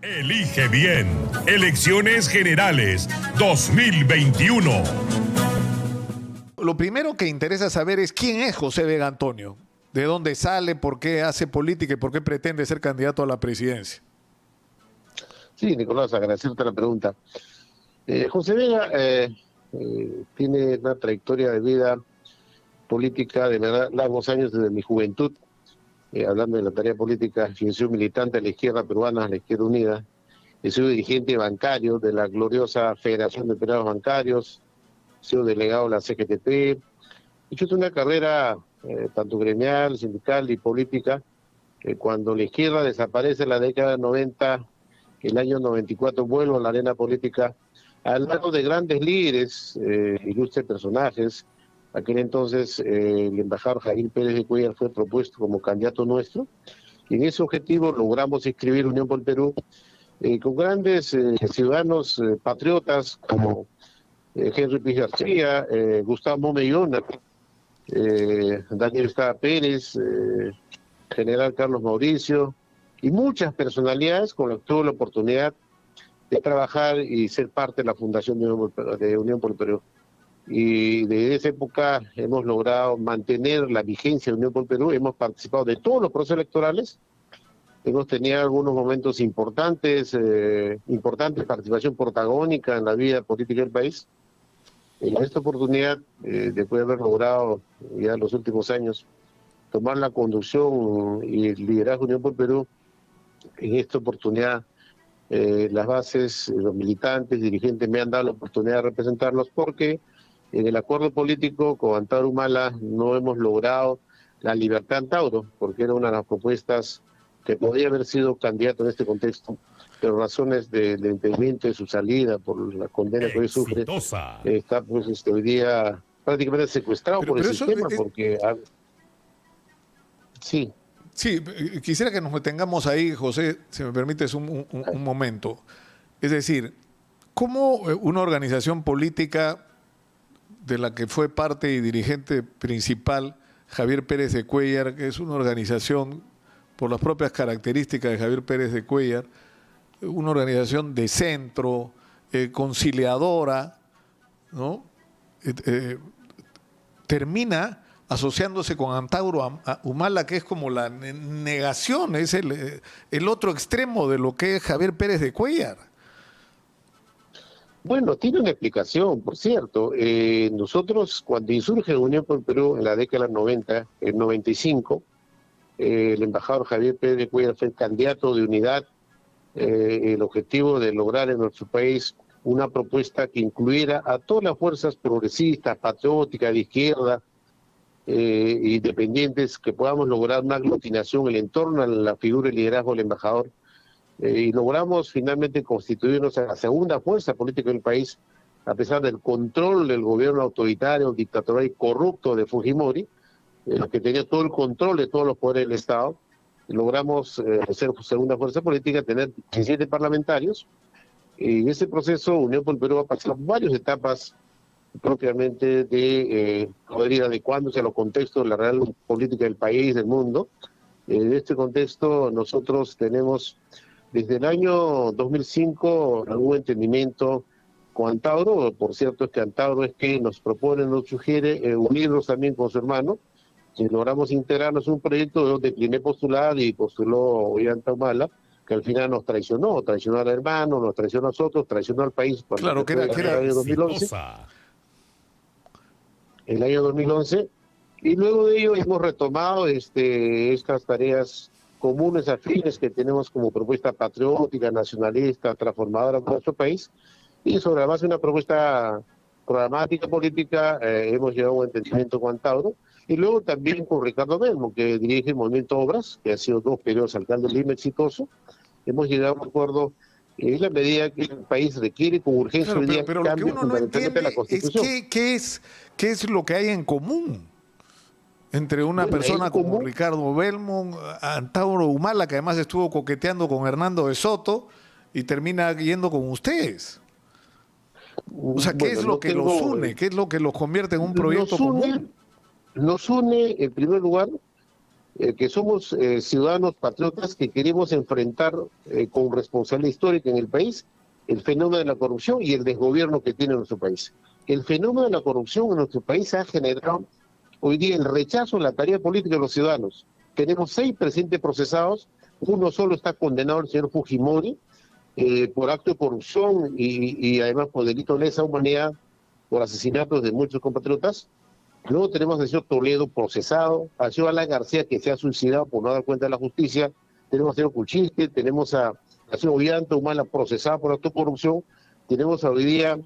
Elige bien. Elecciones Generales 2021. Lo primero que interesa saber es quién es José Vega Antonio, de dónde sale, por qué hace política y por qué pretende ser candidato a la presidencia. Sí, Nicolás, agradecerte la pregunta. José Vega tiene una trayectoria de vida política de largos años desde mi juventud. Hablando de la tarea política, he sido militante de la izquierda peruana, la Izquierda Unida. He sido dirigente bancario de la gloriosa Federación de Operados Bancarios. He sido delegado de la CGTP. He hecho una carrera tanto gremial, sindical y política. Cuando la izquierda desaparece en la década de 90, el año 94 vuelvo a la arena política al lado de grandes líderes, ilustres personajes. Aquel entonces el embajador Javier Pérez de Cuéllar fue propuesto como candidato nuestro, y en ese objetivo logramos inscribir Unión por el Perú con grandes ciudadanos patriotas como Henry Piz García, Gustavo Momellona, Daniel Estrada Pérez, General Carlos Mauricio, y muchas personalidades con las que tuve la oportunidad de trabajar y ser parte de la fundación de Unión por el Perú. Y desde esa época hemos logrado mantener la vigencia de Unión por el Perú, hemos participado de todos los procesos electorales, hemos tenido algunos momentos importantes, participación protagónica en la vida política del país. En esta oportunidad, después de haber logrado ya en los últimos años tomar la conducción y el liderazgo de Unión por el Perú, en esta oportunidad las bases, los militantes, dirigentes me han dado la oportunidad de representarlos, porque en el acuerdo político con Antauro Humala no hemos logrado la libertad de Antauro, porque era una de las propuestas que podría haber sido candidato en este contexto, pero razones del impedimento de su salida por la condena que hoy sufre, está pues hoy día prácticamente secuestrado por el sistema, porque... Sí. Sí, quisiera que nos detengamos ahí, José, si me permites un momento. Es decir, ¿cómo una organización política de la que fue parte y dirigente principal Javier Pérez de Cuéllar, que es una organización, por las propias características de Javier Pérez de Cuéllar, una organización de centro, conciliadora, ¿no? Termina asociándose con Antauro Humala, que es como la negación, es el otro extremo de lo que es Javier Pérez de Cuéllar? Bueno, tiene una explicación, por cierto. Nosotros, cuando insurge Unión por el Perú en la década del 90, el 95, el embajador Javier Pérez de Cuéllar fue el candidato de unidad, el objetivo de lograr en nuestro país una propuesta que incluyera a todas las fuerzas progresistas, patrióticas, de izquierda, independientes, que podamos lograr una aglutinación en torno a la figura y liderazgo del embajador, y logramos finalmente constituirnos en la segunda fuerza política del país, a pesar del control del gobierno autoritario, dictatorial y corrupto de Fujimori, que tenía todo el control de todos los poderes del Estado. Logramos ser segunda fuerza política, tener 17 parlamentarios, y en ese proceso Unión por el Perú ha pasado varias etapas propiamente de poder ir adecuándose a los contextos de la real política del país, del mundo. En este contexto nosotros tenemos desde el año 2005 algún entendimiento con Antauro. Por cierto, es que Antauro es que nos propone, nos sugiere unirnos también con su hermano, y logramos integrarnos en un proyecto donde primer postular y postuló Ollanta Humala, que al final nos traicionó al hermano, nos traicionó a nosotros, traicionó al país. Claro, que era el año 2011. El año 2011, y luego de ello hemos retomado estas tareas comunes, afines, que tenemos como propuesta patriótica, nacionalista, transformadora para nuestro país, y sobre la base de una propuesta programática política hemos llegado a un entendimiento con Antauro, y luego también con Ricardo Belmo, que dirige el Movimiento Obras, que ha sido 2 periodos alcalde de Lima exitoso. Hemos llegado a un acuerdo en la medida que el país requiere con urgencia. Claro, pero lo que uno no entiende es qué es lo que hay en común entre una persona como Ricardo Belmo, Antauro Humala, que además estuvo coqueteando con Hernando de Soto y termina yendo con ustedes. O sea, ¿qué es lo que los une? ¿Qué es lo que los convierte en un proyecto común? Nos une, en primer lugar, que somos ciudadanos patriotas que queremos enfrentar con responsabilidad histórica en el país el fenómeno de la corrupción y el desgobierno que tiene nuestro país. El fenómeno de la corrupción en nuestro país ha generado hoy día el rechazo a la tarea política de los ciudadanos. Tenemos 6 presidentes procesados, uno solo está condenado, el señor Fujimori, por acto de corrupción y además por delito de lesa humanidad, por asesinatos de muchos compatriotas. Luego tenemos al señor Toledo procesado, al señor Alan García que se ha suicidado por no dar cuenta de la justicia, tenemos al señor Kuczynski, tenemos al señor Ollanta Humala procesado por acto de corrupción, tenemos hoy día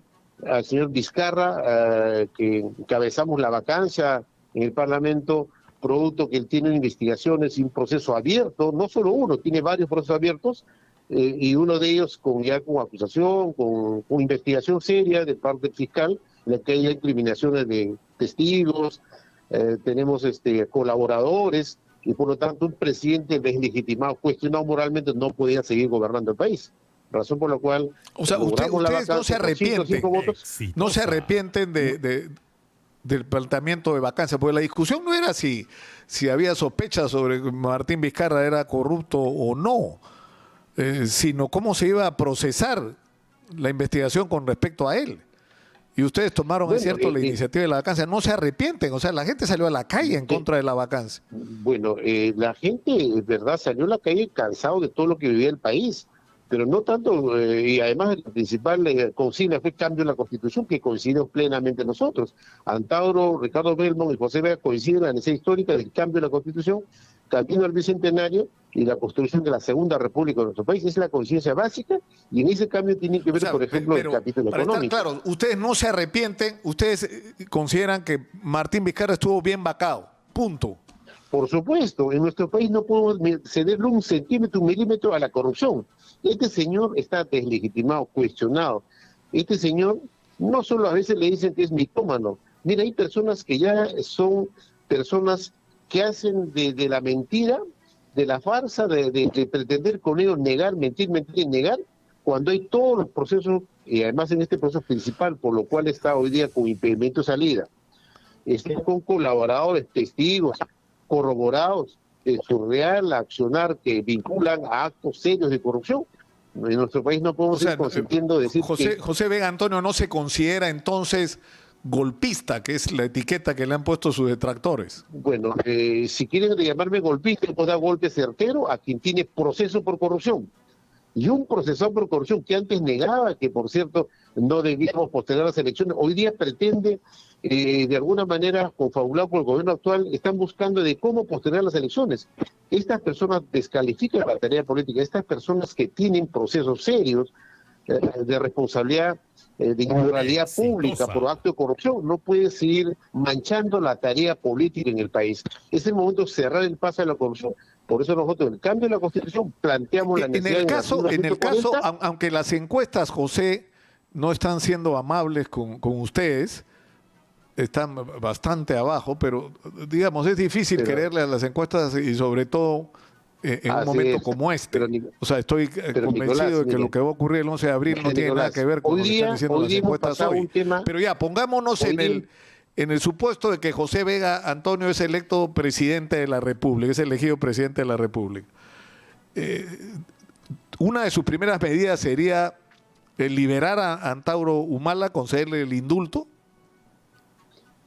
al señor Vizcarra, que encabezamos la vacancia en el Parlamento, producto que él tiene investigaciones y un proceso abierto, no solo uno, tiene varios procesos abiertos, y uno de ellos con acusación, con investigación seria de parte fiscal, en la que hay incriminaciones de testigos, tenemos colaboradores, y por lo tanto un presidente deslegitimado, cuestionado moralmente, no podía seguir gobernando el país. Razón por la cual... O sea, ustedes no se arrepienten, no se arrepienten del planteamiento de vacancia, porque la discusión no era si había sospechas sobre que Martín Vizcarra era corrupto o no, sino cómo se iba a procesar la investigación con respecto a él. Y ustedes tomaron, es cierto, la iniciativa de la vacancia. No se arrepienten, o sea, la gente salió a la calle en contra de la vacancia. Bueno, la gente, es verdad, salió a la calle cansado de todo lo que vivía el país, pero no tanto, y además la principal consigna fue cambio en la Constitución, que coincidimos plenamente nosotros. Antauro, Ricardo Belmont y José Vega coinciden en la necesidad histórica del cambio de la Constitución, camino al Bicentenario y la construcción de la Segunda República de nuestro país. Esa es la conciencia básica, y en ese cambio tiene que ver, por ejemplo, el capítulo económico. Claro, ustedes no se arrepienten, ustedes consideran que Martín Vizcarra estuvo bien vacado, punto. Por supuesto, en nuestro país no podemos cederle un centímetro, un milímetro a la corrupción. Este señor está deslegitimado, cuestionado. Este señor no solo a veces le dicen que es mitómano. Mira, hay personas que ya son personas que hacen de la mentira, de la farsa, de pretender con ellos negar, mentir y negar, cuando hay todos los procesos, y además en este proceso principal, por lo cual está hoy día con impedimento de salida, con colaboradores, testigos, corroborados, surreal, accionar que vinculan a actos serios de corrupción. En nuestro país no podemos ir consintiendo decir José Vega Antonio no se considera entonces golpista, que es la etiqueta que le han puesto sus detractores. Bueno, si quieren llamarme golpista, puedo dar golpe certero a quien tiene proceso por corrupción. Y un procesado por corrupción que antes negaba que, por cierto, no debíamos postergar las elecciones, hoy día pretende, de alguna manera, confabulado por el gobierno actual, están buscando de cómo postergar las elecciones. Estas personas descalifican la tarea política, estas personas que tienen procesos serios de responsabilidad, de inmoralidad pública por acto de corrupción, no puede seguir manchando la tarea política en el país. Es el momento de cerrar el paso de la corrupción. Por eso nosotros, en el cambio de la Constitución, planteamos la necesidad en el caso, aunque las encuestas, José, no están siendo amables con ustedes, están bastante abajo, pero digamos, es difícil quererle a las encuestas y sobre todo en un momento como este. O sea, estoy convencido Nicolás, de que lo que va a ocurrir el 11 de abril no tiene nada que ver con lo que están diciendo las encuestas hoy. Pero ya, pongámonos en el supuesto de que José Vega Antonio es electo presidente de la República, es elegido presidente de la República. Una de sus primeras medidas sería liberar a Antauro Humala, concederle el indulto.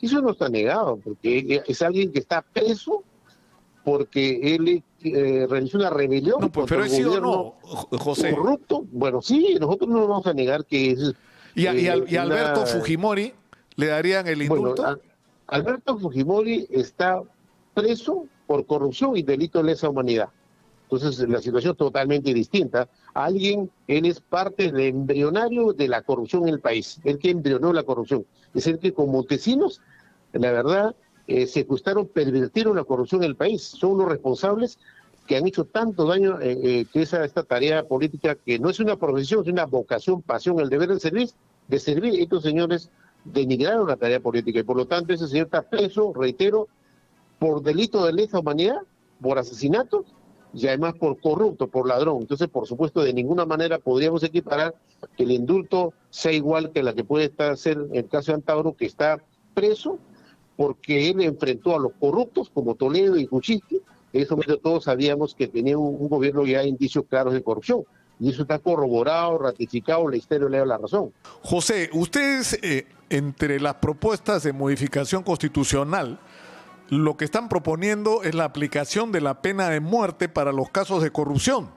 Eso no está negado, porque es alguien que está preso porque él realizó una rebelión contra el gobierno José. corrupto. Bueno, sí, nosotros no vamos a negar que es... ¿Y Alberto Fujimori le darían el indulto? Bueno, Alberto Fujimori está preso por corrupción y delito de lesa humanidad. Entonces la situación es totalmente distinta. Él es parte del embrionario de la corrupción en el país, el que embrionó la corrupción. Es el que con Montesinos, la verdad, secuestraron, pervirtieron la corrupción en el país. Son los responsables que han hecho tanto daño que esta tarea política, que no es una profesión, es una vocación, pasión, el deber de servir. Estos señores denigraron la tarea política y por lo tanto ese señor está preso, reitero, por delito de lesa humanidad, por asesinato y además por corrupto, por ladrón. Entonces, por supuesto, de ninguna manera podríamos equiparar que el indulto sea igual que la que puede ser en el caso de Antauro, que está preso porque él enfrentó a los corruptos como Toledo y Kuczynski, En ese momento todos sabíamos que tenía un gobierno ya indicios claros de corrupción. Y eso está corroborado, ratificado, la historia le da la razón. José, ustedes, entre las propuestas de modificación constitucional, lo que están proponiendo es la aplicación de la pena de muerte para los casos de corrupción.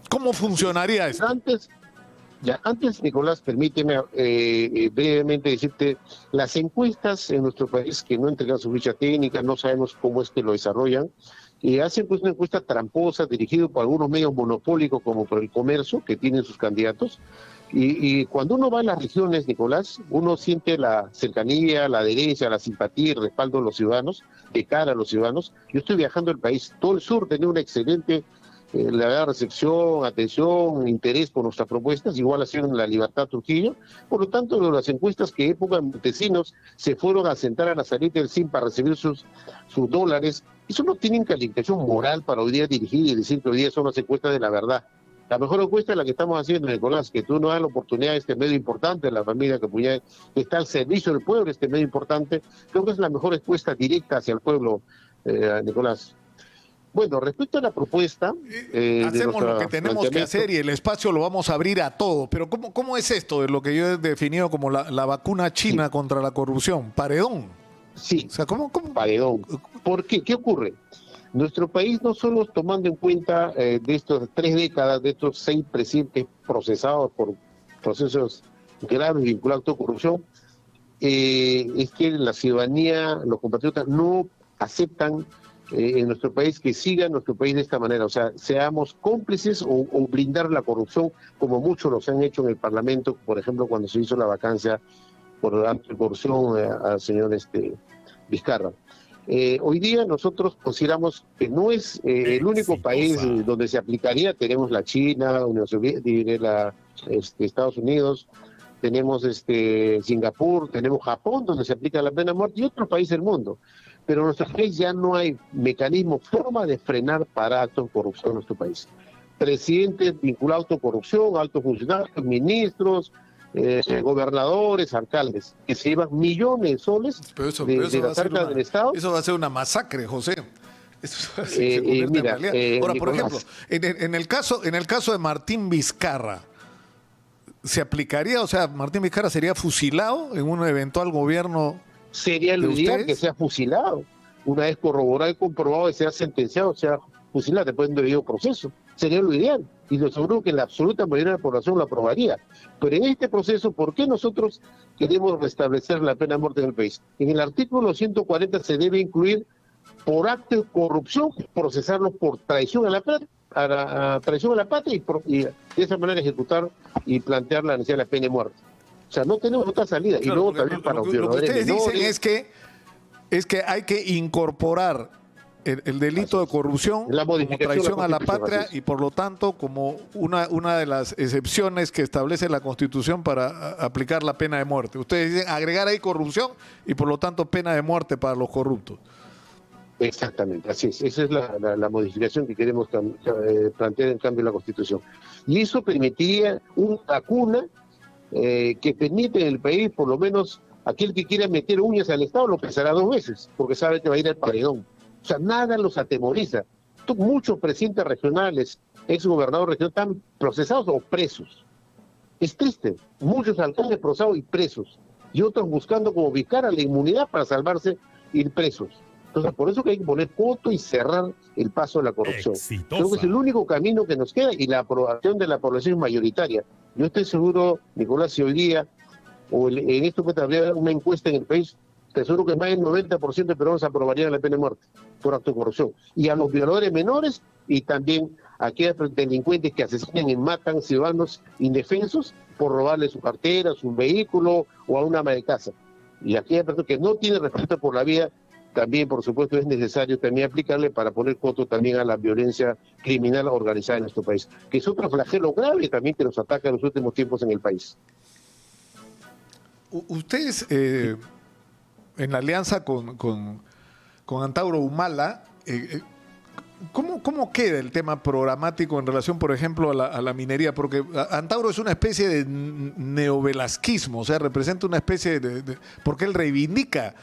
¿Cómo funcionaría eso? Antes, Nicolás, permíteme brevemente decirte, las encuestas en nuestro país que no entregan su ficha técnica, no sabemos cómo es que lo desarrollan, hacen pues una encuesta tramposa dirigida por algunos medios monopólicos como por El Comercio, que tienen sus candidatos, y cuando uno va a las regiones, Nicolás, uno siente la cercanía, la adherencia, la simpatía y el respaldo de los ciudadanos, de cara a los ciudadanos. Yo estoy viajando el país, todo el sur tenía una excelente la recepción, atención, interés por nuestras propuestas, igual así en La Libertad, Trujillo. Por lo tanto, las encuestas que épocas Montesinos se fueron a sentar a la salita del CIN para recibir sus dólares, eso no tiene calificación moral para hoy día dirigir y decir que hoy día son las encuestas de la verdad. La mejor encuesta es la que estamos haciendo, Nicolás, que tú nos das la oportunidad de este medio importante, la familia que está al servicio del pueblo, este medio importante. Creo que es la mejor encuesta directa hacia el pueblo, Nicolás. Bueno, respecto a la propuesta... hacemos lo que tenemos que hacer y el espacio lo vamos a abrir a todo. Pero ¿cómo es esto de lo que yo he definido como la vacuna china contra la corrupción? ¿Paredón? Sí, o sea, ¿cómo? Paredón. ¿Por qué? ¿Qué ocurre? Nuestro país, no solo tomando en cuenta de estas 3 décadas, de estos 6 presidentes procesados por procesos graves vinculados a corrupción, es que la ciudadanía, los compatriotas no aceptan en nuestro país que siga nuestro país de esta manera, o sea, seamos cómplices o blindar la corrupción, como muchos los han hecho en el Parlamento, por ejemplo, cuando se hizo la vacancia por corrupción al señor Vizcarra. Hoy día nosotros consideramos que no es el único país donde se aplicaría. Tenemos la China, Unión Soviética, Estados Unidos, tenemos Singapur, tenemos Japón, donde se aplica la pena de muerte, y otros países del mundo. Pero en nuestro país ya no hay mecanismo, forma de frenar para actos de corrupción en nuestro país. Presidentes vinculados a corrupción, altos funcionarios, ministros, gobernadores, alcaldes, que se llevan millones de soles de la carga del Estado. Eso va a ser una masacre, José. Mira, ahora, por Nicolás, ejemplo, en el caso de Martín Vizcarra, ¿se aplicaría? O sea, ¿Martín Vizcarra sería fusilado en un eventual gobierno? Sería lo ideal que sea fusilado. Una vez corroborado y comprobado que sea sentenciado, sea fusilado después de un debido proceso. Sería lo ideal. Y lo seguro que la absoluta mayoría de la población lo aprobaría. Pero en este proceso, ¿por qué nosotros queremos restablecer la pena de muerte en el país? En el artículo 140 se debe incluir por acto de corrupción, procesarlos por traición a la patria, y de esa manera ejecutar y plantear la necesidad de la pena de muerte. O sea, no tenemos otra salida. Claro, y luego también para los violadores menores. Lo que ustedes dicen es que hay que incorporar el delito de corrupción como traición a la patria y por lo tanto como una de las excepciones que establece la Constitución para aplicar la pena de muerte. Ustedes dicen agregar ahí corrupción y por lo tanto pena de muerte para los corruptos. Exactamente, así es. Esa es la modificación que queremos plantear en cambio en la Constitución. Y eso permitiría una vacuna que permite en el país, por lo menos, aquel que quiera meter uñas al Estado lo pensará 2 veces, porque sabe que va a ir al paredón. O sea, nada los atemoriza. Muchos presidentes regionales, exgobernadores regionales, están procesados o presos. Es triste. Muchos alcaldes procesados y presos. Y otros buscando como Vizcarra la inmunidad para salvarse ir presos. Entonces, por eso que hay que poner coto y cerrar el paso de la corrupción. Exitosa. Creo que es el único camino que nos queda y la aprobación de la población mayoritaria. Yo estoy seguro, Nicolás, si hoy día, en esto que habría una encuesta en el país, te aseguro que más del 90% de peruanos aprobarían la pena de muerte por acto de corrupción. Y a los violadores menores y también a aquellos delincuentes que asesinan y matan ciudadanos indefensos por robarle su cartera, su vehículo o a una ama de casa. Y aquellas personas que no tienen respeto por la vida, también, por supuesto, es necesario también aplicarle para poner coto también a la violencia criminal organizada en nuestro país, que es otro flagelo grave también que nos ataca en los últimos tiempos en el país. Ustedes, en la alianza con Antauro Humala, ¿cómo queda el tema programático en relación, por ejemplo, a la minería? Porque Antauro es una especie de neovelasquismo, o sea, representa una especie porque él reivindica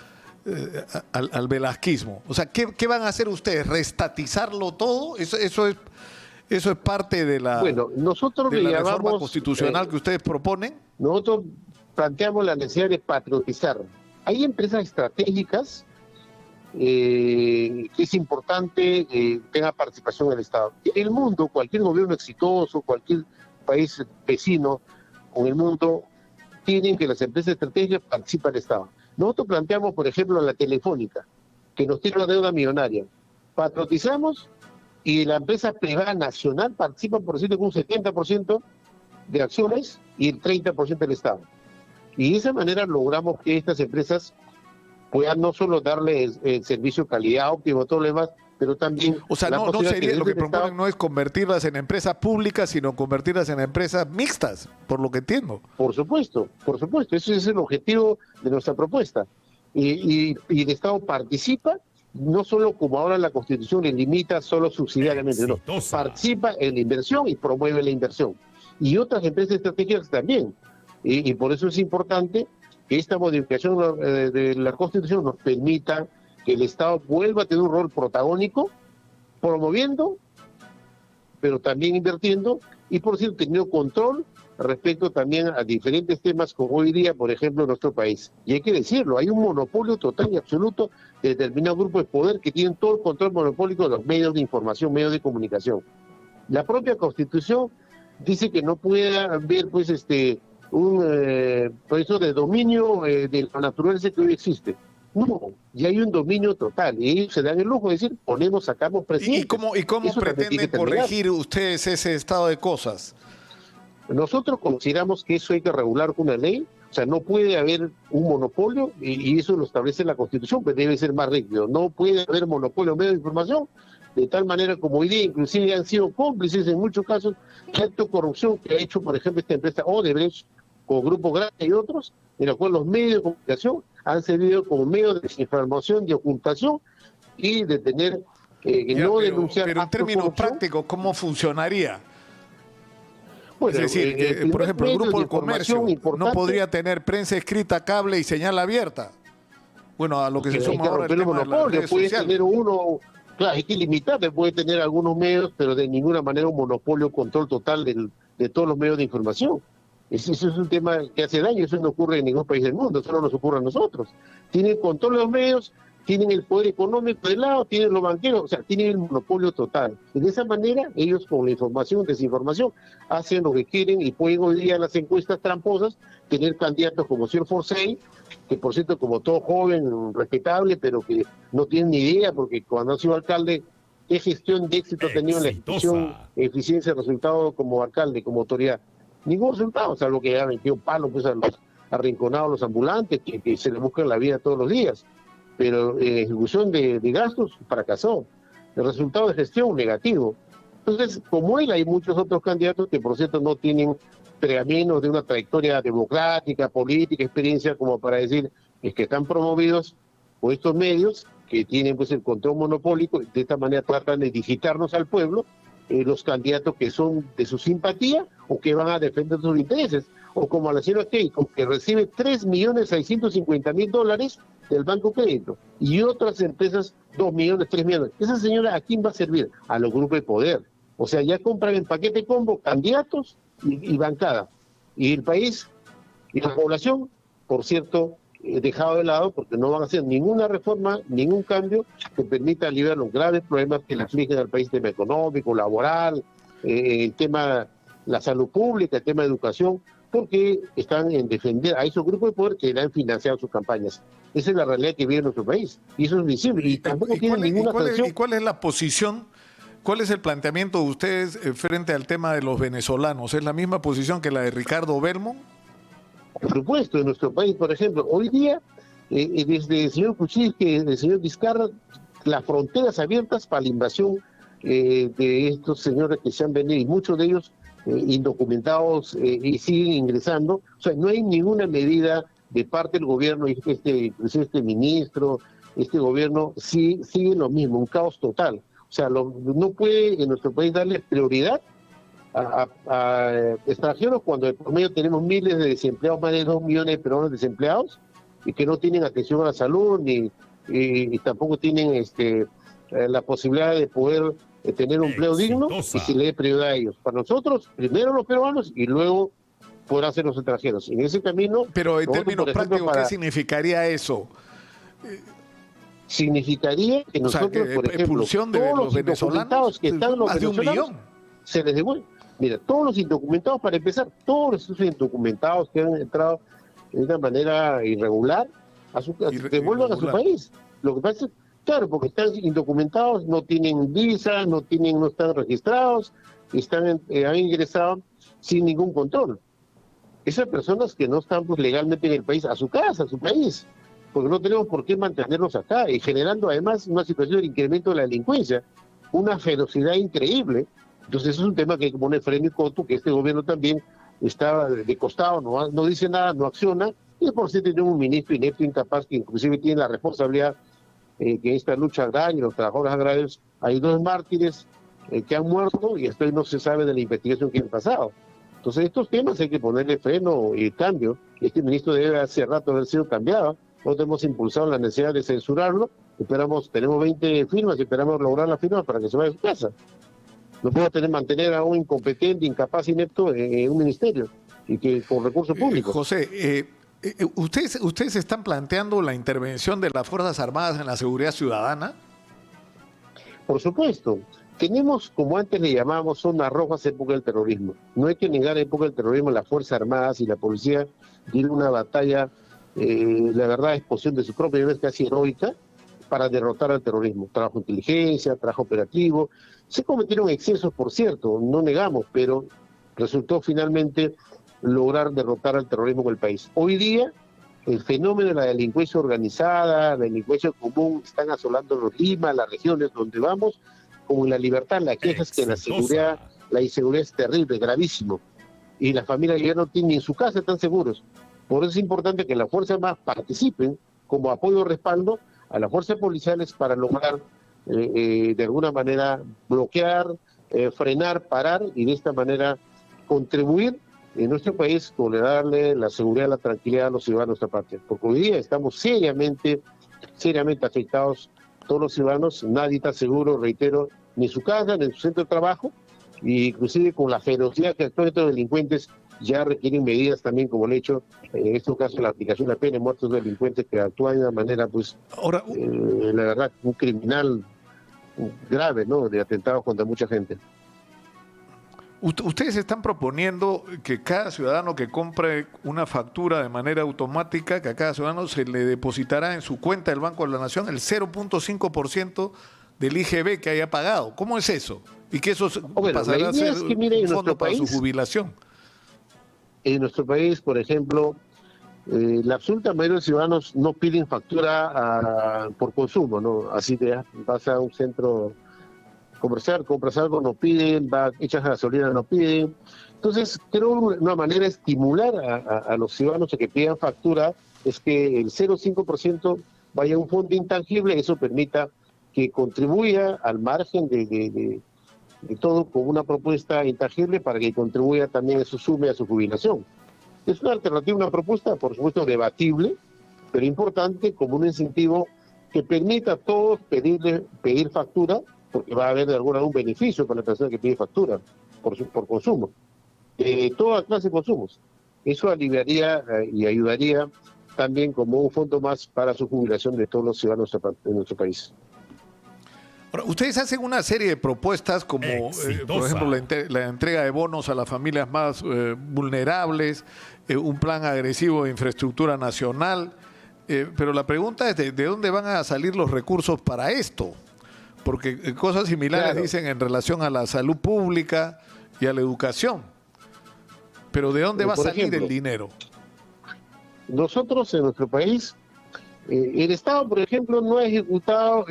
al velasquismo. O sea, ¿qué van a hacer ustedes? ¿Restatizarlo todo? Eso es parte de la, Bueno, nosotros de la le reforma llamamos, constitucional que ustedes proponen. nosotros planteamos la necesidad de patriotizar. Hay empresas estratégicas que es importante tenga participación del Estado. En el mundo, cualquier gobierno exitoso, cualquier país vecino con el mundo, tienen que las empresas estratégicas participen del Estado. Nosotros planteamos, por ejemplo, la Telefónica, que nos tiene una deuda millonaria. Patriotizamos y la empresa privada nacional participa, por decirlo, con un 70% de acciones y el 30% del Estado. Y de esa manera logramos que estas empresas puedan no solo darle el servicio calidad óptimo, todo lo demás, pero también... O sea, no sería, lo que proponen no es convertirlas en empresas públicas, sino convertirlas en empresas mixtas, por lo que entiendo. Por supuesto, ese es el objetivo de nuestra propuesta. Y el Estado participa, no solo como ahora la Constitución le limita solo subsidiariamente, no, participa en la inversión y promueve la inversión. Y otras empresas estratégicas también. Y por eso es importante que esta modificación de la Constitución nos permita que el Estado vuelva a tener un rol protagónico, promoviendo, pero también invirtiendo, y por cierto, teniendo control respecto también a diferentes temas como hoy día, por ejemplo, en nuestro país. Y hay que decirlo, hay un monopolio total y absoluto de determinados grupos de poder que tienen todo el control monopólico de los medios de información, medios de comunicación. La propia Constitución dice que no puede haber, pues, un proceso de dominio de la naturaleza que hoy existe. No, ya hay un dominio total y ellos se dan el lujo de decir, sacamos presidentes. ¿Y cómo pretenden corregir ustedes ese estado de cosas? Nosotros consideramos que eso hay que regular con una ley, o sea, no puede haber un monopolio y eso lo establece la Constitución, pues debe ser más rígido. No puede haber monopolio en medios de información, de tal manera como hoy día inclusive han sido cómplices en muchos casos de acto de corrupción que ha hecho, por ejemplo, esta empresa Odebrecht, con Grupo Grande y otros, en los cuales los medios de comunicación han servido como medios de desinformación, de ocultación y de tener denunciar. Pero en términos prácticos, ¿cómo funcionaría? Bueno, es decir, por ejemplo, el Grupo del Comercio no podría tener prensa escrita, cable y señal abierta. Bueno, a lo que se suma ahora el tema de las redes puede sociales. Tener uno, claro, hay que limitarle, puede tener algunos medios, pero de ninguna manera un monopolio, control total de todos los medios de información. Eso es un tema que hace daño, eso no ocurre en ningún país del mundo, solo nos ocurre a nosotros. Tienen control de los medios, tienen el poder económico de lado, tienen los banqueros, o sea, tienen el monopolio total. Y de esa manera, ellos con la información, desinformación, hacen lo que quieren y pueden hoy día en las encuestas tramposas tener candidatos como el señor Forsyth, que por cierto, como todo joven, respetable, pero que no tiene ni idea, porque cuando ha sido alcalde, ¿qué gestión de éxito ha tenido en la institución, eficiencia de resultado como alcalde, como autoridad? Ningún resultado, salvo que ha metido palo pues, a los arrinconados, los ambulantes, que se les buscan la vida todos los días. Pero en ejecución de gastos fracasó. El resultado de gestión negativo. Entonces, como él, hay muchos otros candidatos que, por cierto, no tienen pergaminos de una trayectoria democrática, política, experiencia, como para decir que están promovidos por estos medios que tienen pues el control monopólico y de esta manera tratan de digitarnos al pueblo los candidatos que son de su simpatía o que van a defender sus intereses, o como la señora Keiko, que recibe $3.650.000 del Banco Crédito, y otras empresas 2 millones, 3 millones. Esa señora, ¿a quién va a servir? A los grupos de poder. O sea, ya compran en paquete combo candidatos y bancada. Y el país y la población, por cierto, dejado de lado porque no van a hacer ninguna reforma, ningún cambio que permita aliviar los graves problemas que le afligen al país, tema económico, laboral, el tema la salud pública, el tema de educación, porque están en defender a esos grupos de poder que le han financiado sus campañas. Esa es la realidad que vive en nuestro país y eso es visible y tampoco tiene ninguna sanción. ¿Y cuál es la posición? ¿Cuál es el planteamiento de ustedes frente al tema de los venezolanos? ¿Es la misma posición que la de Ricardo Belmont? Por supuesto, en nuestro país, por ejemplo, hoy día, desde el señor Kuczynski, el señor Vizcarra, las fronteras abiertas para la invasión de estos señores que se han venido, y muchos de ellos indocumentados y siguen ingresando. O sea, no hay ninguna medida de parte del gobierno, inclusive este ministro, este gobierno, sigue lo mismo, un caos total. O sea, no puede en nuestro país darle prioridad a extranjeros cuando por medio tenemos miles de desempleados, más de 2 millones de peruanos desempleados, y que no tienen atención a la salud, y tampoco tienen la posibilidad de poder tener un empleo digno, y se le dé prioridad a ellos. Para nosotros, primero los peruanos y luego podrán ser los extranjeros. En ese camino... Pero en términos prácticos, ¿qué significaría eso? Significaría que nosotros, por ejemplo, expulsión de todos los venezolanos, que están los más de 1 venezolanos, millón. se les devuelve. Mira, todos los indocumentados, para empezar, todos los indocumentados que han entrado de una manera irregular, devuelvan a su país. Lo que pasa es, claro, porque están indocumentados, no tienen visa, no están registrados, han ingresado sin ningún control. Esas personas que no están pues, legalmente en el país, a su casa, a su país, porque no tenemos por qué mantenerlos acá, y generando además una situación de incremento de la delincuencia, una ferocidad increíble. Entonces eso es un tema que hay que poner freno y coto, que este gobierno también está de costado, no dice nada, no acciona, y por si tenemos un ministro inepto, incapaz, que inclusive tiene la responsabilidad que en esta lucha agraria, los trabajadores agrarios, hay 2 mártires que han muerto y hasta hoy no se sabe de la investigación que han pasado. Entonces estos temas hay que ponerle freno y cambio. Este ministro debe hace rato haber sido cambiado. Nosotros hemos impulsado la necesidad de censurarlo. Tenemos 20 firmas y esperamos lograr las firmas para que se vaya a su casa. No puedo mantener a un incompetente, incapaz, inepto en un ministerio y que con recursos públicos. José, ¿ustedes están planteando la intervención de las Fuerzas Armadas en la seguridad ciudadana? Por supuesto. Tenemos, como antes le llamábamos, zonas rojas época del terrorismo. No hay que negar época del terrorismo, las Fuerzas Armadas y la policía dieron una batalla, la verdad, exposición de su propia nivel casi heroica, para derrotar al terrorismo. Trabajo de inteligencia, trabajo operativo. Se cometieron excesos, por cierto, no negamos, pero resultó finalmente lograr derrotar al terrorismo en el país. Hoy día, el fenómeno de la delincuencia organizada, la delincuencia común, están asolando los Lima, las regiones donde vamos, como en la libertad. La queja es que la inseguridad es terrible, gravísimo, y las familias ya no tienen ni en su casa, están seguros. Por eso es importante que las Fuerzas Armadas participen como apoyo o respaldo a las fuerzas policiales para lograr de alguna manera bloquear, frenar, parar y de esta manera contribuir en nuestro país con darle la seguridad, la tranquilidad a los ciudadanos de nuestra patria. Porque hoy día estamos seriamente afectados todos los ciudadanos, nadie está seguro, reitero, ni en su casa, ni en su centro de trabajo, e inclusive con la ferocidad que actúan estos delincuentes, ya requieren medidas también, como le he hecho, en estos casos la aplicación de la pena de muertos de delincuentes que actúan de una manera, pues, ahora, la verdad, un criminal grave, ¿no?, de atentados contra mucha gente. Ustedes están proponiendo que cada ciudadano que compre una factura de manera automática, que a cada ciudadano se le depositará en su cuenta del Banco de la Nación el 0.5% del IGB que haya pagado. ¿Cómo es eso? Y que eso pasará a ser un fondo para su jubilación. En nuestro país, por ejemplo, la absoluta mayoría de los ciudadanos no piden factura por consumo, ¿no? Así que vas a un centro comercial, compras algo, no piden, echas gasolina, no piden. Entonces, creo una manera de estimular a los ciudadanos a que pidan factura es que el 0,5% vaya a un fondo intangible, eso permita que contribuya al margen de todo con una propuesta intangible para que contribuya también a su sume a su jubilación. Es una alternativa, una propuesta, por supuesto, debatible, pero importante como un incentivo que permita a todos pedir factura, porque va a haber de algún beneficio para la persona que pide factura por consumo. Toda clase de consumos. Eso aliviaría y ayudaría también como un fondo más para su jubilación de todos los ciudadanos de nuestro país. Ahora, ustedes hacen una serie de propuestas como, por ejemplo, la entrega de bonos a las familias más vulnerables, un plan agresivo de infraestructura nacional, pero la pregunta es ¿de dónde van a salir los recursos para esto? Porque cosas similares dicen en relación a la salud pública y a la educación. Pero ¿de dónde va a salir el dinero? Nosotros en nuestro país, el Estado, por ejemplo, no ha ejecutado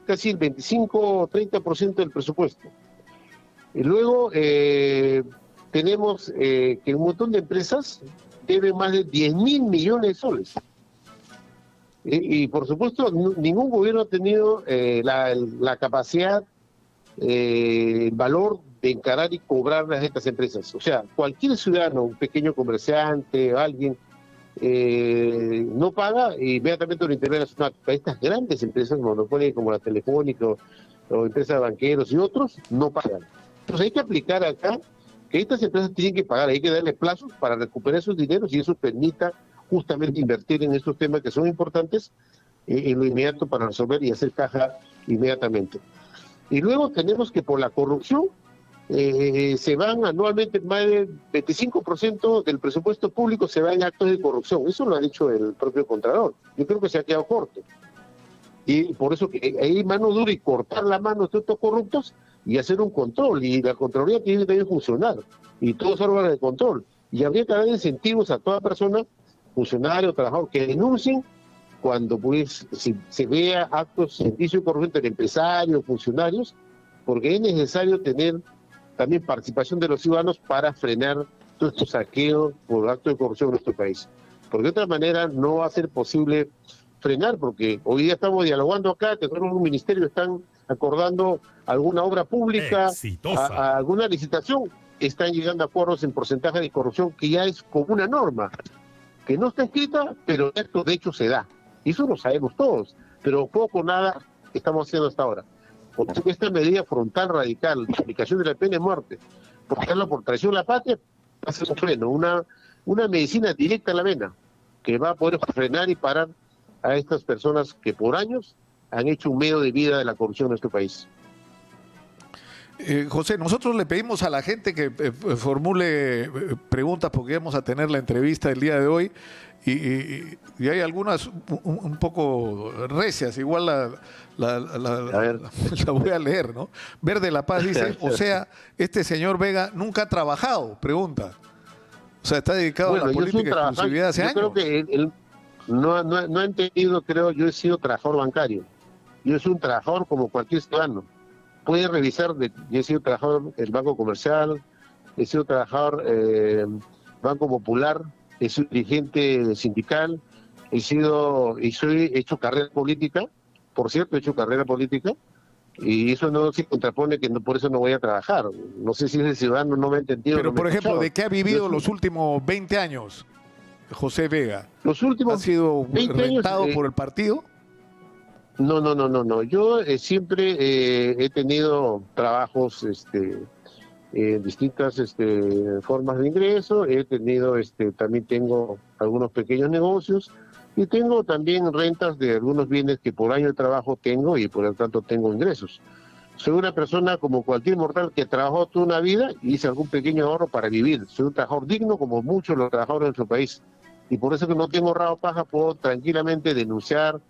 casi el 25 o 30% del presupuesto. Y luego tenemos que un montón de empresas deben más de 10.000 millones de soles. Y por supuesto, ningún gobierno ha tenido la capacidad, el valor de encarar y cobrar a estas empresas. O sea, cualquier ciudadano, un pequeño comerciante, alguien, no paga y inmediatamente lo interviene a estas grandes empresas monopólicas como la Telefónica o empresas de banqueros y otros, no pagan. Entonces hay que aplicar acá que estas empresas tienen que pagar, hay que darle plazos para recuperar esos dineros y eso permita justamente invertir en estos temas que son importantes en lo inmediato para resolver y hacer caja inmediatamente. Y luego tenemos que por la corrupción se van anualmente más del 25% del presupuesto público se va en actos de corrupción. Eso lo ha dicho el propio Contralor. Yo creo que se ha quedado corto. Y por eso que hay mano dura y cortar la mano de estos corruptos y hacer un control. Y la Contraloría tiene que funcionar. Y todos los órganos de control. Y habría que dar incentivos a toda persona, funcionario, trabajador, que denuncien cuando pues se vea actos, indicios de corrupción de empresarios, funcionarios, porque es necesario tener también participación de los ciudadanos para frenar todos estos saqueos por actos de corrupción en nuestro país. Porque de otra manera no va a ser posible frenar, porque hoy día estamos dialogando acá, que en un ministerio están acordando alguna obra pública, a alguna licitación, están llegando a acuerdos en porcentaje de corrupción que ya es como una norma, que no está escrita, pero esto de hecho se da. Y eso lo sabemos todos, pero poco o nada estamos haciendo hasta ahora. Porque esta medida frontal radical, la aplicación de la pena de muerte, por ejemplo, por traición a la patria, va a ser un freno, una medicina directa a la vena, que va a poder frenar y parar a estas personas que por años han hecho un medio de vida de la corrupción en nuestro país. José, nosotros le pedimos a la gente que formule preguntas porque vamos a tener la entrevista el día de hoy y hay algunas un poco recias, igual la voy a leer, ¿no? Verde La Paz dice, o sea, este señor Vega nunca ha trabajado, pregunta. O sea, está dedicado a la política de exclusividad hace años. Yo creo que él no ha entendido, creo, yo he sido trabajador bancario. Yo soy un trabajador como cualquier ciudadano. Puede revisar, yo he sido trabajador del Banco Comercial, he sido trabajador Banco Popular, he sido dirigente sindical, he hecho carrera política, por cierto, he hecho carrera política, y eso no se contrapone que por eso no voy a trabajar. No sé si ese ciudadano no me ha entendido. Pero, por ejemplo, ¿de qué ha vivido los últimos 20 años José Vega? Los últimos ¿Ha sido 20 rentado años, por el partido? No. Yo siempre he tenido trabajos distintas formas de ingreso, también tengo algunos pequeños negocios y tengo también rentas de algunos bienes que por año de trabajo tengo y por lo tanto tengo ingresos. Soy una persona como cualquier mortal que trabajó toda una vida y hice algún pequeño ahorro para vivir. Soy un trabajador digno como muchos los trabajadores de nuestro país y por eso que no tengo rabo paja, puedo tranquilamente denunciar,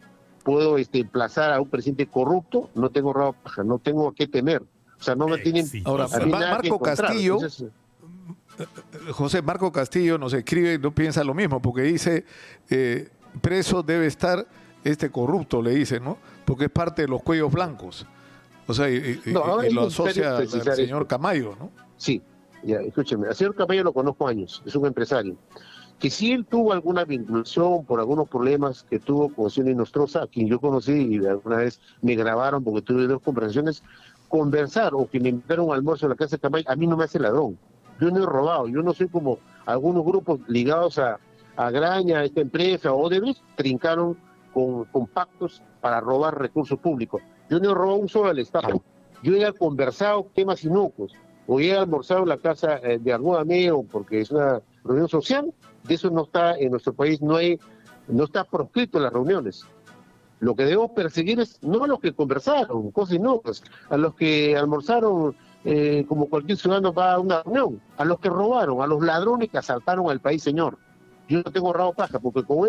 puedo emplazar a un presidente corrupto, no tengo rabo paja, no tengo a qué temer. O sea, no me tienen... Ahora, Marco Castillo, entonces, José, Marco Castillo nos escribe y no piensa lo mismo, porque dice, preso debe estar este corrupto, le dice, ¿no? Porque es parte de los cuellos blancos. O sea, y lo asocia al señor Camayo, ¿no? Sí, ya, escúcheme, al señor Camayo lo conozco años, es un empresario. Que si él tuvo alguna vinculación por algunos problemas que tuvo con Xiomara Nostroza, a quien yo conocí y alguna vez me grabaron porque tuve 2 conversaciones, conversar o que me invitaron un almuerzo en la casa de Camayo, a mí no me hace ladrón. Yo no he robado, yo no soy como algunos grupos ligados a Graña, a esta empresa, o Odebrecht, trincaron con pactos para robar recursos públicos. Yo no he robado un solo al Estado. Yo he conversado temas inocuos, o he almorzado en la casa de algún amigo porque es una reunión social. De eso no está en nuestro país, no está proscrito en las reuniones. Lo que debemos perseguir es no a los que conversaron, cosas inocuas, a los que almorzaron como cualquier ciudadano va a una reunión, a los que robaron, a los ladrones que asaltaron al país, señor. Yo no tengo rabo paja, porque con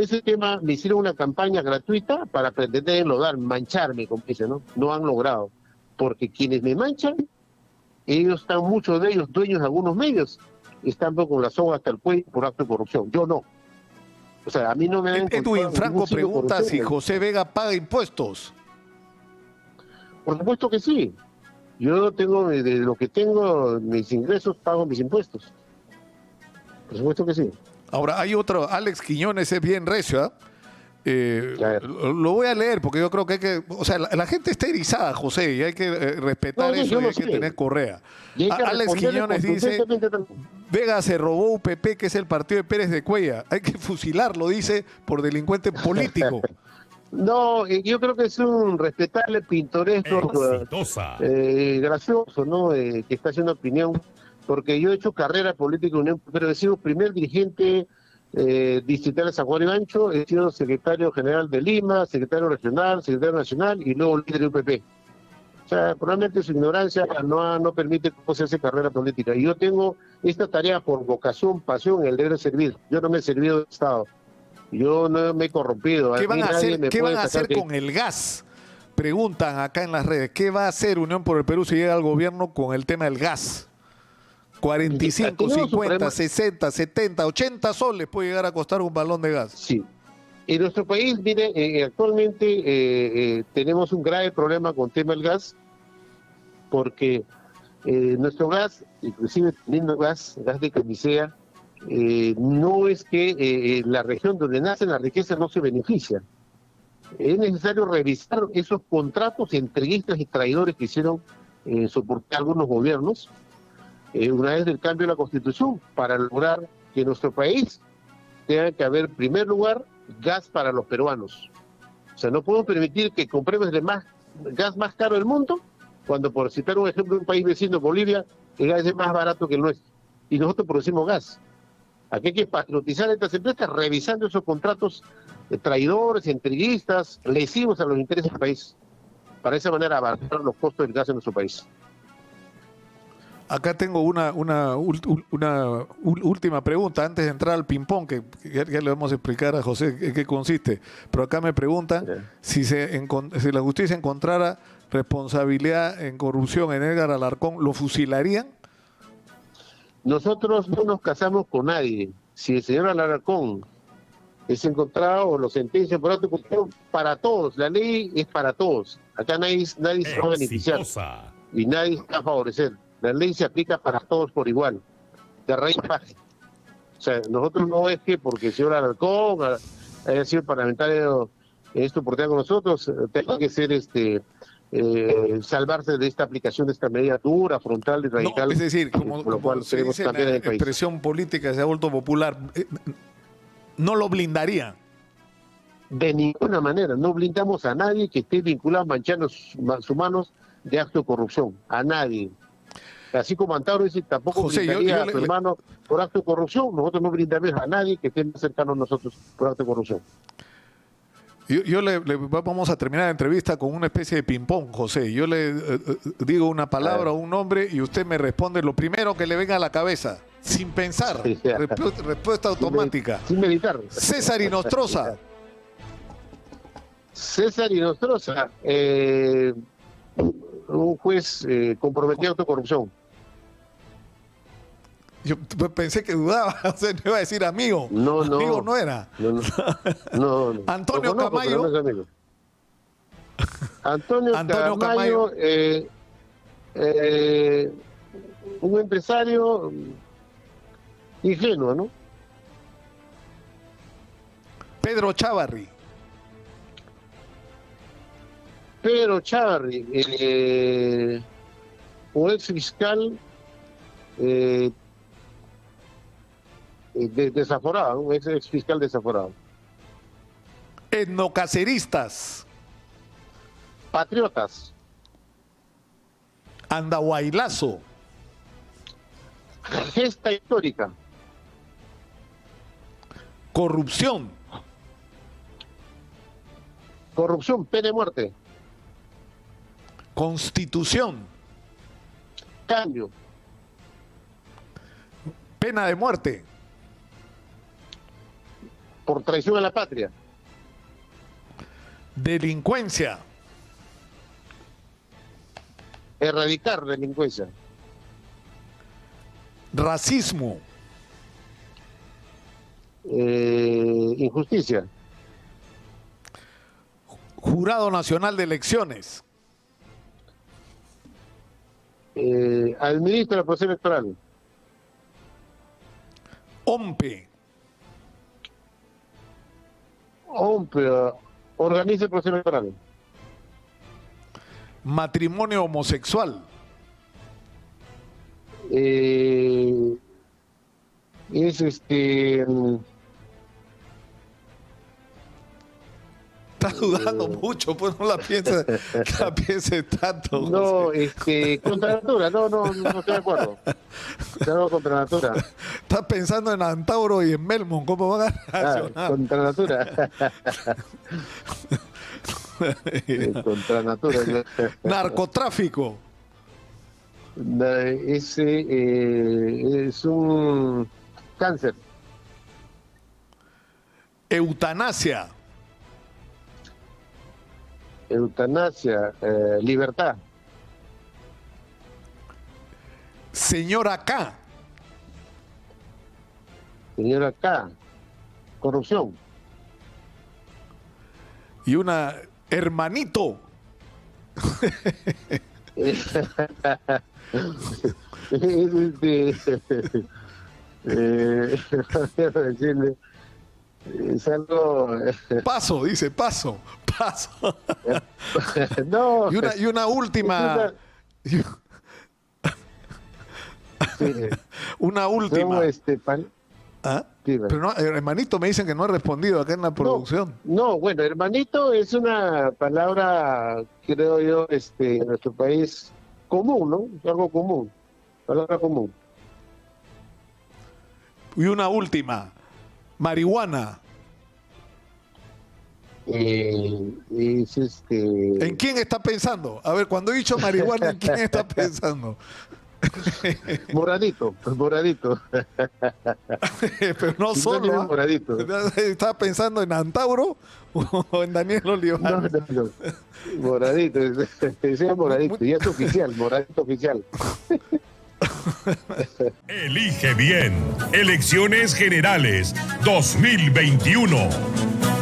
ese tema me hicieron una campaña gratuita para pretender enlodar, mancharme, como dicen, ¿no? No han logrado, porque quienes me manchan, ellos están, muchos de ellos, dueños de algunos medios, están con la soga hasta el cuello por acto de corrupción. Yo no. O sea, a mí no me han... Edwin Franco pregunta si José Vega paga impuestos. Por supuesto que sí. Yo tengo, de lo que tengo, mis ingresos, pago mis impuestos. Por supuesto que sí. Ahora, hay otro, Alex Quiñones es bien recio, ¿eh? Lo voy a leer porque yo creo que hay que, o sea, la gente está erizada, José, y hay que respetar No, eso yo y lo hay que sé. tener correa. Y hay que Alex responderle Quiñones dice, contundentemente también. Vega se robó UPP, que es el partido de Pérez de Cuellar. Hay que fusilarlo, dice, por delincuente político. No, yo creo que es un respetable, pintoresco, gracioso, ¿no? Que está haciendo opinión, porque yo he hecho carrera política en Unión, pero he sido primer dirigente distrital de San Juan y Ancho, he sido secretario general de Lima, secretario regional, secretario nacional y luego líder de UPP. O sea, probablemente su ignorancia no permite cómo se hace carrera política. Y yo tengo esta tarea por vocación, pasión, el deber de servir. Yo no me he servido del Estado. Yo no me he corrompido. ¿Qué van a hacer, ¿qué van a hacer con el gas? Preguntan acá en las redes. ¿Qué va a hacer Unión por el Perú si llega al gobierno con el tema del gas? 45, 50, 60, 70, 80 soles puede llegar a costar un balón de gas. Sí. En nuestro país, mire, actualmente tenemos un grave problema con el tema del gas, porque nuestro gas, inclusive teniendo gas de camisea, no es que la región donde nace la riqueza no se beneficia. Es necesario revisar esos contratos entreguistas y traidores que hicieron soportar algunos gobiernos una vez del cambio de la Constitución, para lograr que en nuestro país tenga que haber, en primer lugar, gas para los peruanos. O sea, no podemos permitir que compremos el gas más caro del mundo, cuando, por citar un ejemplo de un país vecino, Bolivia, el gas es más barato que el nuestro. Y nosotros producimos gas. Aquí hay que patriotizar a estas empresas revisando esos contratos de traidores, entreguistas, lesivos a los intereses del país. Para de esa manera abarcar los costos del gas en nuestro país. Acá tengo una última pregunta antes de entrar al ping-pong, que ya le vamos a explicar a José en qué consiste. Pero acá me preguntan si la justicia encontrara responsabilidad en corrupción en Edgar Alarcón, ¿lo fusilarían? Nosotros no nos casamos con nadie. Si el señor Alarcón es encontrado o lo sentencian por acto de corrupción, para todos, la ley es para todos. Acá nadie se va a beneficiar y nadie se va a favorecer. La ley se aplica para todos por igual, de raíz baja. O sea, nosotros no es que porque el señor Alarcón haya sido parlamentario en esta oportunidad con nosotros, tenga que ser salvarse de esta aplicación de esta medida dura, frontal y radical. No, es decir, como por lo cual se queremos dice cambiar la el país. expresión política se ha vuelto popular, no lo blindaría. De ninguna manera, no blindamos a nadie que esté vinculado manchando sus manos de acto de corrupción, a nadie. Así como Antauro dice, tampoco José, blindaría a su hermano por acto de corrupción, nosotros no blindamos a nadie que esté más cercano a nosotros por acto de corrupción. Vamos a terminar la entrevista con una especie de ping-pong, José. Yo le digo una palabra o un nombre y usted me responde lo primero que le venga a la cabeza, sin pensar. Respuesta automática. Sin meditar. César Inostroza. César Inostroza, un juez comprometido a autocorrupción. Yo pensé que dudaba, o sea, no iba a decir amigo. No, amigo no era. No. Antonio Camayo. No, Antonio Camayo, un empresario ingenuo, ¿no? Pedro Chávarri. Pedro Chávarri, un ex fiscal desaforado, un ex fiscal desaforado. Etnocaceristas. Patriotas. Andahuaylazo. Gesta histórica. Corrupción. Corrupción, pena de muerte. Constitución. Cambio. Pena de muerte. Por traición a la patria. Delincuencia. Erradicar delincuencia. Racismo. Injusticia. Jurado Nacional de Elecciones. Administra el proceso electoral. OMPE. Pero organiza el proceso electoral. Matrimonio homosexual. Es Estás dudando mucho, pues no la pienses tanto. no, José. contra natura, no estoy de acuerdo. Es algo contra natura. Estás pensando en Antauro y en Melmon, ¿cómo van a reaccionar? Contra natura. Contra natura. Narcotráfico. Ese es un cáncer. Eutanasia. Eutanasia, libertad. Señora K. Señora K, corrupción. Y una hermanito. Decirle, es algo. Paso, dice, paso. No. Y una última. Una última. ¿Ah? Pero no, hermanito, me dicen que no ha respondido acá en la producción. No, bueno, hermanito es una palabra, creo yo, en nuestro país común, ¿no? Es algo común, palabra común. Y una última, marihuana. Es ¿En quién está pensando? A ver, cuando he dicho marihuana, ¿en quién está pensando? Moradito. Pero no solo. No, moradito. ¿Estaba pensando en Antauro o en Daniel Olivar? No. Moradito, decía moradito, y es oficial, moradito oficial. Elige bien. Elecciones Generales 2021.